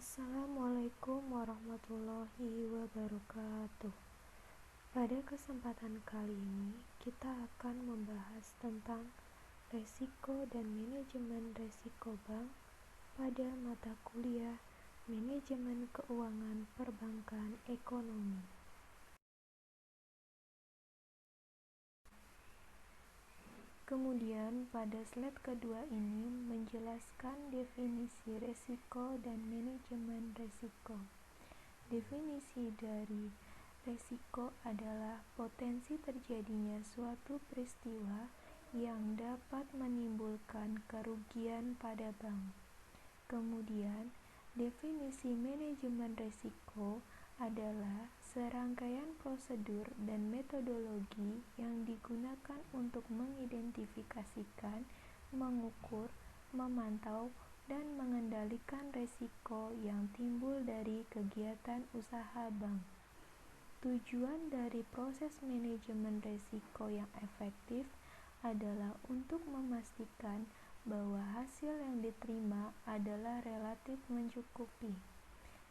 Assalamualaikum warahmatullahi wabarakatuh. Pada kesempatan kali ini, kita akan membahas tentang resiko dan manajemen resiko bank pada mata kuliah Manajemen Keuangan Perbankan Ekonomi. Kemudian pada slide kedua ini menjelaskan definisi resiko dan manajemen resiko. Definisi dari resiko adalah potensi terjadinya suatu peristiwa yang dapat menimbulkan kerugian pada bank. Kemudian, definisi manajemen resiko adalah serangkaian prosedur dan metodologi yang digunakan untuk mengidentifikasikan, mengukur, memantau, dan mengendalikan resiko yang timbul dari kegiatan usaha bank. Tujuan dari proses manajemen resiko yang efektif adalah untuk memastikan bahwa hasil yang diterima adalah relatif mencukupi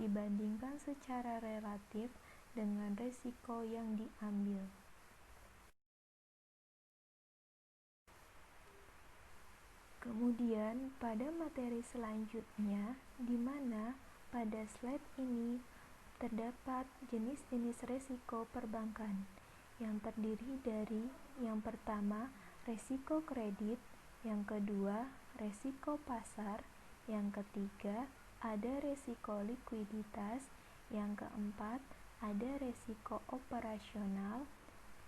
dibandingkan secara relatif dengan risiko yang diambil. Kemudian pada materi selanjutnya, di mana pada slide ini terdapat jenis-jenis risiko perbankan yang terdiri dari yang pertama, risiko kredit, yang kedua, risiko pasar, yang ketiga, ada risiko likuiditas, yang keempat, ada risiko operasional,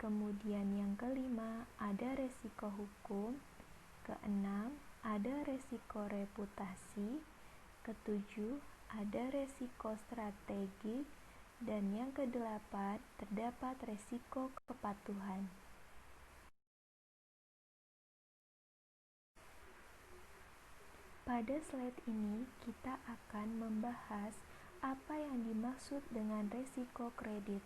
kemudian yang kelima, ada risiko hukum, keenam, ada risiko reputasi, ketujuh, ada risiko strategik, dan yang kedelapan, terdapat risiko kepatuhan. Pada slide ini, kita akan membahas apa yang dimaksud dengan risiko kredit.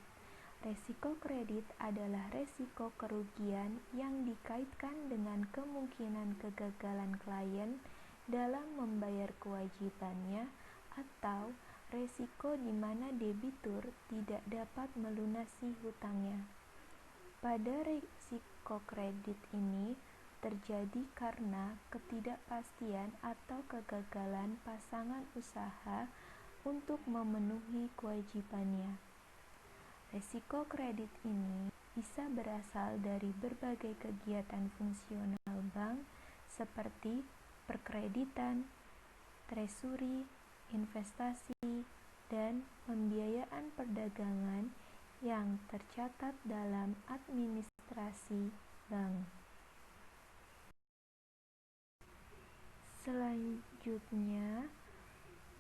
Risiko kredit adalah risiko kerugian yang dikaitkan dengan kemungkinan kegagalan klien dalam membayar kewajibannya atau risiko di mana debitur tidak dapat melunasi hutangnya. Pada risiko kredit ini terjadi karena ketidakpastian atau kegagalan pasangan usaha untuk memenuhi kewajibannya. Risiko kredit ini bisa berasal dari berbagai kegiatan fungsional bank seperti perkreditan, treasury, investasi, dan pembiayaan perdagangan yang tercatat dalam administrasi bank. Selanjutnya,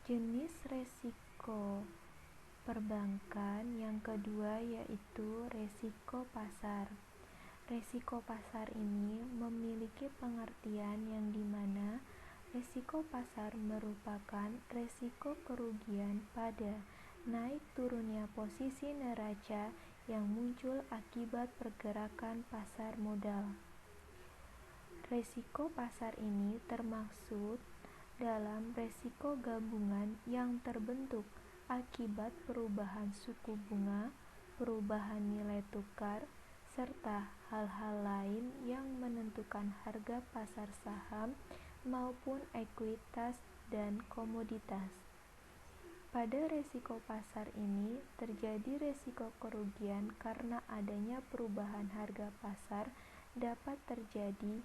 jenis risiko perbankan yang kedua yaitu risiko pasar. Risiko pasar ini memiliki pengertian yang dimana risiko pasar merupakan risiko kerugian pada naik turunnya posisi neraca yang muncul akibat pergerakan pasar modal. Risiko pasar ini termaksud dalam risiko gabungan yang terbentuk akibat perubahan suku bunga, perubahan nilai tukar, serta hal-hal lain yang menentukan harga pasar saham maupun ekuitas dan komoditas. Pada risiko pasar ini terjadi risiko kerugian karena adanya perubahan harga pasar dapat terjadi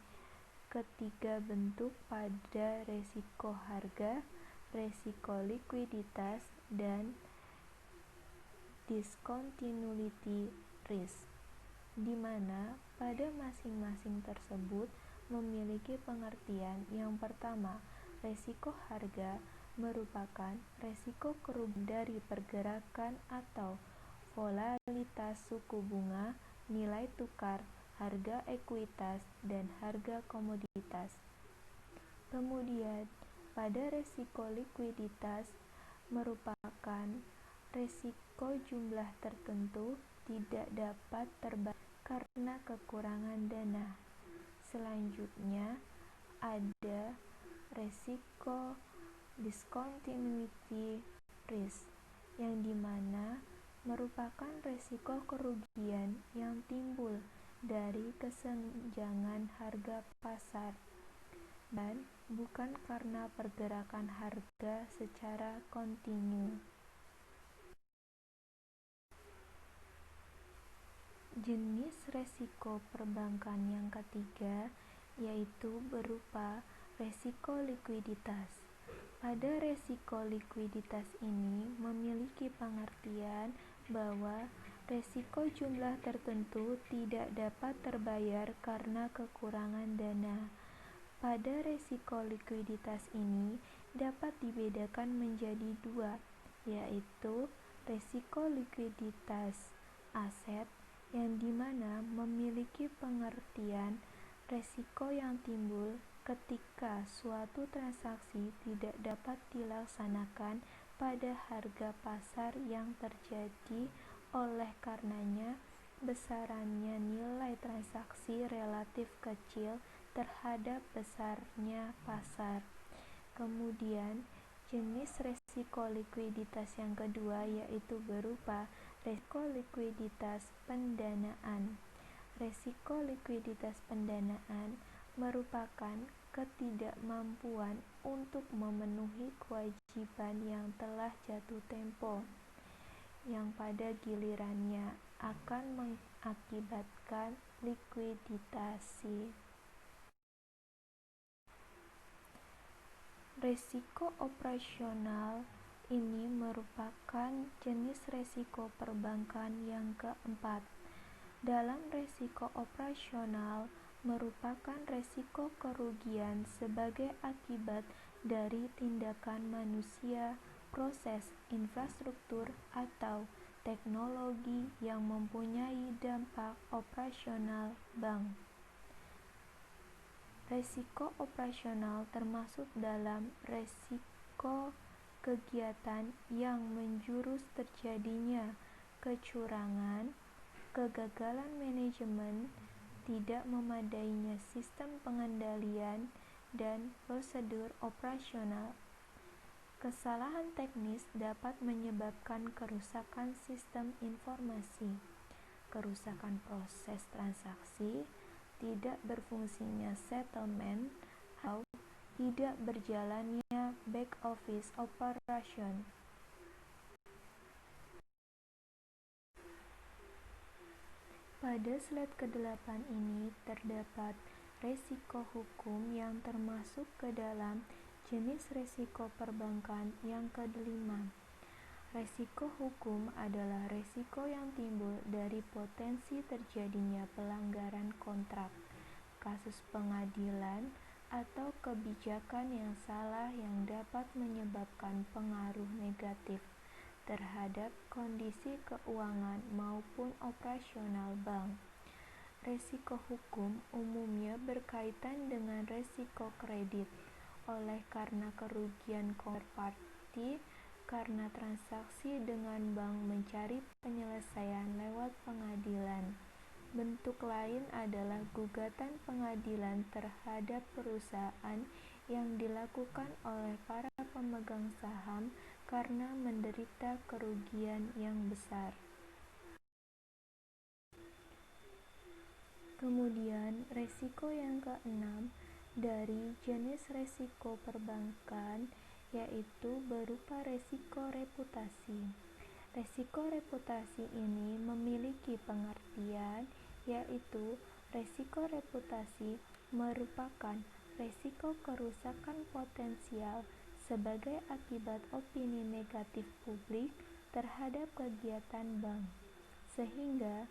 ketiga bentuk pada risiko harga, risiko likuiditas, dan discontinuity risk, di mana pada masing-masing tersebut memiliki pengertian. Yang pertama, risiko harga merupakan risiko kerugian dari pergerakan atau volatilitas suku bunga, nilai tukar, harga ekuitas, dan harga komoditas. Kemudian, pada risiko likuiditas merupakan risiko jumlah tertentu tidak dapat terbayar karena kekurangan dana. Selanjutnya, ada risiko discontinuity risk, yang dimana merupakan resiko kerugian yang timbul dari kesenjangan harga pasar dan bukan karena pergerakan harga secara kontinu. Jenis resiko perbankan yang ketiga yaitu berupa resiko likuiditas. Pada resiko likuiditas ini memiliki pengertian bahwa resiko jumlah tertentu tidak dapat terbayar karena kekurangan dana. Pada resiko likuiditas ini dapat dibedakan menjadi dua, yaitu resiko likuiditas aset yang dimana memiliki pengertian resiko yang timbul ketika suatu transaksi tidak dapat dilaksanakan pada harga pasar yang terjadi oleh karenanya besarannya nilai transaksi relatif kecil terhadap besarnya pasar. Kemudian jenis resiko likuiditas yang kedua yaitu berupa resiko likuiditas pendanaan. Resiko likuiditas pendanaan merupakan ketidakmampuan untuk memenuhi kewajiban yang telah jatuh tempo, yang pada gilirannya akan mengakibatkan likuidasi. Resiko operasional ini merupakan jenis resiko perbankan yang keempat. Dalam resiko operasional merupakan resiko kerugian sebagai akibat dari tindakan manusia, proses, infrastruktur, atau teknologi yang mempunyai dampak operasional bank. Resiko operasional termasuk dalam resiko kegiatan yang menjurus terjadinya kecurangan, kegagalan manajemen, tidak memadainya sistem pengendalian dan prosedur operasional. Kesalahan teknis dapat menyebabkan kerusakan sistem informasi, kerusakan proses transaksi, tidak berfungsinya settlement, atau tidak berjalannya back office operation. Pada slide ke-8 ini terdapat resiko hukum yang termasuk ke dalam jenis resiko perbankan yang ke-5. Resiko hukum adalah resiko yang timbul dari potensi terjadinya pelanggaran kontrak, kasus pengadilan, atau kebijakan yang salah yang dapat menyebabkan pengaruh negatif terhadap kondisi keuangan maupun operasional bank. Resiko hukum umumnya berkaitan dengan resiko kredit, oleh karena kerugian counterparty karena transaksi dengan bank mencari penyelesaian lewat pengadilan. Bentuk lain adalah gugatan pengadilan terhadap perusahaan yang dilakukan oleh para pemegang saham karena menderita kerugian yang besar. Kemudian resiko yang ke-6 dari jenis resiko perbankan yaitu berupa resiko reputasi. Resiko reputasi ini memiliki pengertian yaitu resiko reputasi merupakan resiko kerusakan potensial sebagai akibat opini negatif publik terhadap kegiatan bank, sehingga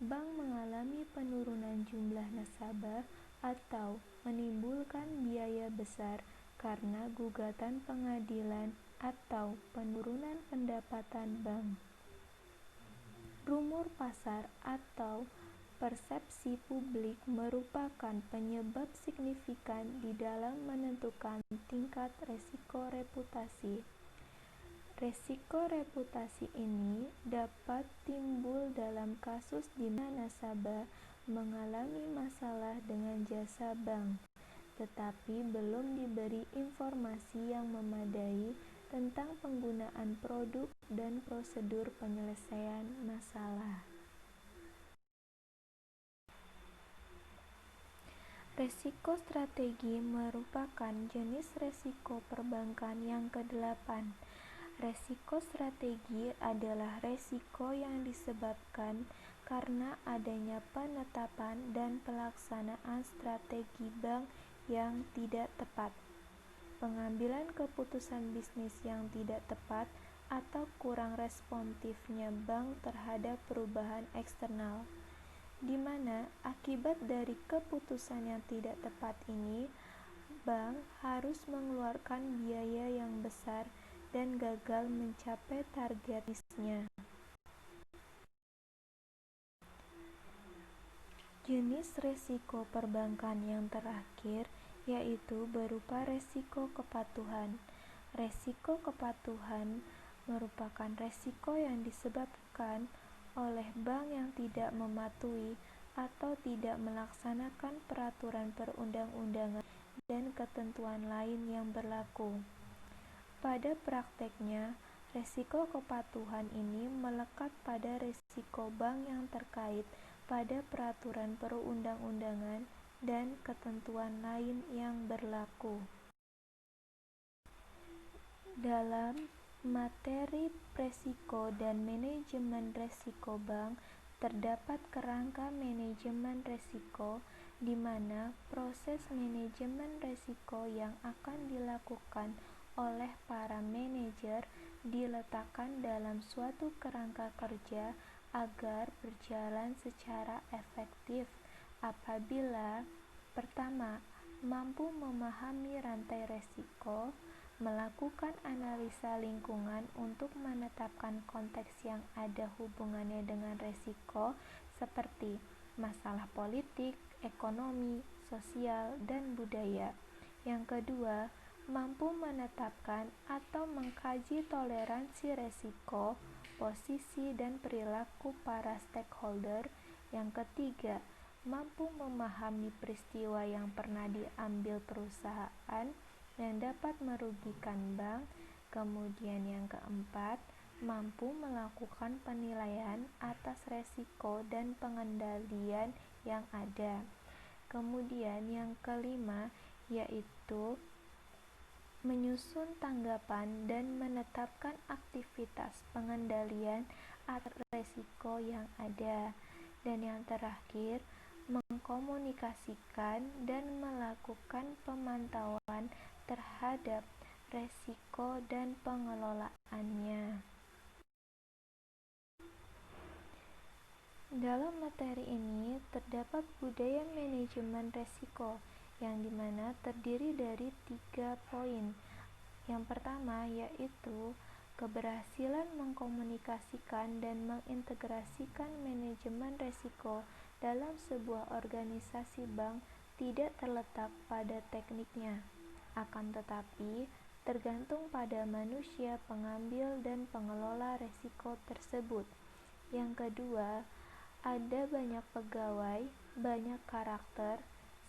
bank mengalami penurunan jumlah nasabah atau menimbulkan biaya besar karena gugatan pengadilan atau penurunan pendapatan bank. Rumor pasar atau persepsi publik merupakan penyebab signifikan di dalam menentukan tingkat resiko reputasi. Resiko reputasi ini dapat timbul dalam kasus di mana nasabah mengalami masalah dengan jasa bank, tetapi belum diberi informasi yang memadai tentang penggunaan produk dan prosedur penyelesaian masalah. Resiko strategi merupakan jenis resiko perbankan yang kedelapan. Resiko strategi adalah resiko yang disebabkan karena adanya penetapan dan pelaksanaan strategi bank yang tidak tepat, pengambilan keputusan bisnis yang tidak tepat, atau kurang responsifnya bank terhadap perubahan eksternal, di mana akibat dari keputusan yang tidak tepat ini, bank harus mengeluarkan biaya yang besar dan gagal mencapai target bisnisnya. Jenis resiko perbankan yang terakhir yaitu berupa resiko kepatuhan. Resiko kepatuhan merupakan resiko yang disebabkan oleh bank yang tidak mematuhi atau tidak melaksanakan peraturan perundang-undangan dan ketentuan lain yang berlaku. Pada prakteknya, resiko kepatuhan ini melekat pada resiko bank yang terkait pada peraturan perundang-undangan dan ketentuan lain yang berlaku. Dalam materi resiko dan manajemen resiko bank, terdapat kerangka manajemen resiko, di mana proses manajemen resiko yang akan dilakukan oleh para manajer diletakkan dalam suatu kerangka kerja agar berjalan secara efektif apabila pertama, mampu memahami rantai resiko, melakukan analisa lingkungan untuk menetapkan konteks yang ada hubungannya dengan resiko seperti masalah politik, ekonomi, sosial, dan budaya. Yang kedua, mampu menetapkan atau mengkaji toleransi resiko, posisi, dan perilaku para stakeholder. Yang ketiga, mampu memahami peristiwa yang pernah diambil perusahaan yang dapat merugikan bank. Kemudian yang keempat, mampu melakukan penilaian atas resiko dan pengendalian yang ada. Kemudian yang kelima yaitu menyusun tanggapan dan menetapkan aktivitas pengendalian atas resiko yang ada. Dan yang terakhir, mengkomunikasikan dan melakukan pemantauan terhadap resiko dan pengelolaannya. Dalam materi ini terdapat budaya manajemen resiko, yang dimana terdiri dari 3 poin. Yang pertama yaitu keberhasilan mengkomunikasikan dan mengintegrasikan manajemen resiko dalam sebuah organisasi bank tidak terletak pada tekniknya, akan tetapi tergantung pada manusia pengambil dan pengelola resiko tersebut. Yang kedua, ada banyak pegawai, banyak karakter,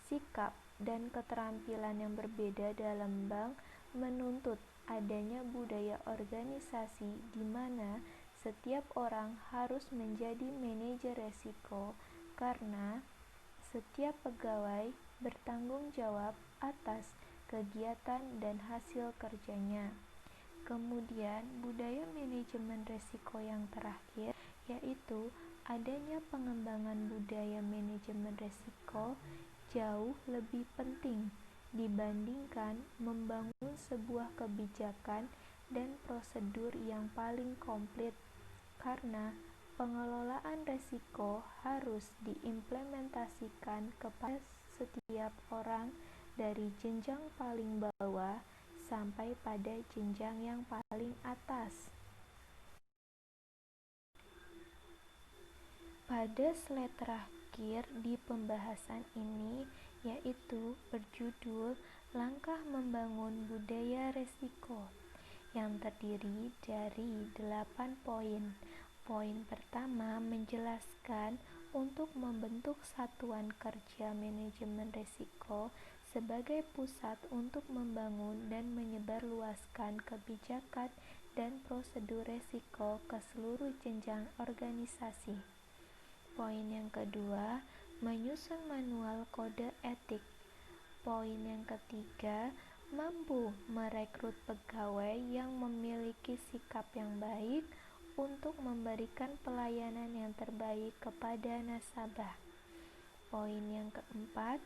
sikap, dan keterampilan yang berbeda dalam bank menuntut adanya budaya organisasi di mana setiap orang harus menjadi manajer resiko karena setiap pegawai bertanggung jawab atas kegiatan dan hasil kerjanya. Kemudian, budaya manajemen resiko yang terakhir yaitu adanya pengembangan budaya manajemen resiko jauh lebih penting dibandingkan membangun sebuah kebijakan dan prosedur yang paling komplit, karena pengelolaan resiko harus diimplementasikan kepada setiap orang dari jenjang paling bawah sampai pada jenjang yang paling atas. Pada slide terakhir di pembahasan ini yaitu berjudul Langkah Membangun Budaya Resiko, yang terdiri dari 8 poin. Poin pertama menjelaskan untuk membentuk satuan kerja manajemen resiko sebagai pusat untuk membangun dan menyebarluaskan kebijakan dan prosedur resiko ke seluruh jenjang organisasi. Poin yang kedua, menyusun manual kode etik. Poin yang ketiga, mampu merekrut pegawai yang memiliki sikap yang baik untuk memberikan pelayanan yang terbaik kepada nasabah. Poin yang keempat,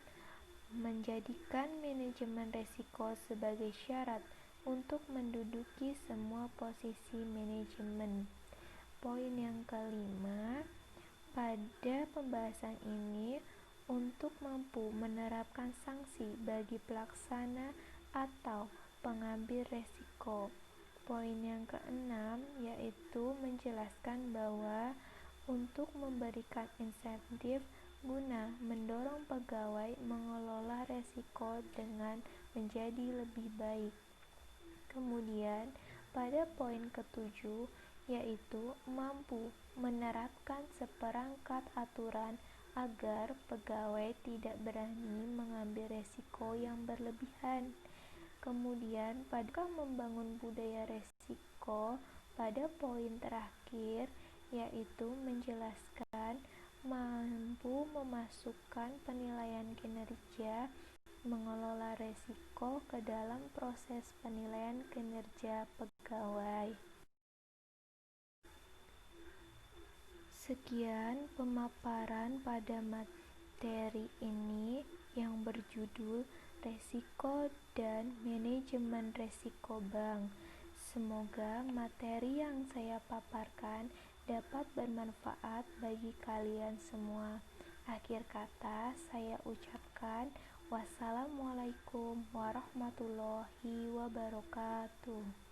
menjadikan manajemen risiko sebagai syarat untuk menduduki semua posisi manajemen. Poin yang kelima, pada pembahasan ini untuk mampu menerapkan sanksi bagi pelaksana atau pengambil risiko. Poin yang keenam yaitu menjelaskan bahwa untuk memberikan insentif guna mendorong pegawai mengelola risiko dengan menjadi lebih baik. Kemudian pada poin ketujuh yaitu mampu menerapkan seperangkat aturan agar pegawai tidak berani mengambil risiko yang berlebihan. Kemudian pada membangun budaya risiko pada poin terakhir yaitu menjelaskan mampu memasukkan penilaian kinerja mengelola risiko ke dalam proses penilaian kinerja pegawai. Sekian pemaparan pada materi ini yang berjudul Risiko dan Manajemen Risiko Bank. Semoga materi yang saya paparkan dapat bermanfaat bagi kalian semua. Akhir kata saya ucapkan wassalamualaikum warahmatullahi wabarakatuh.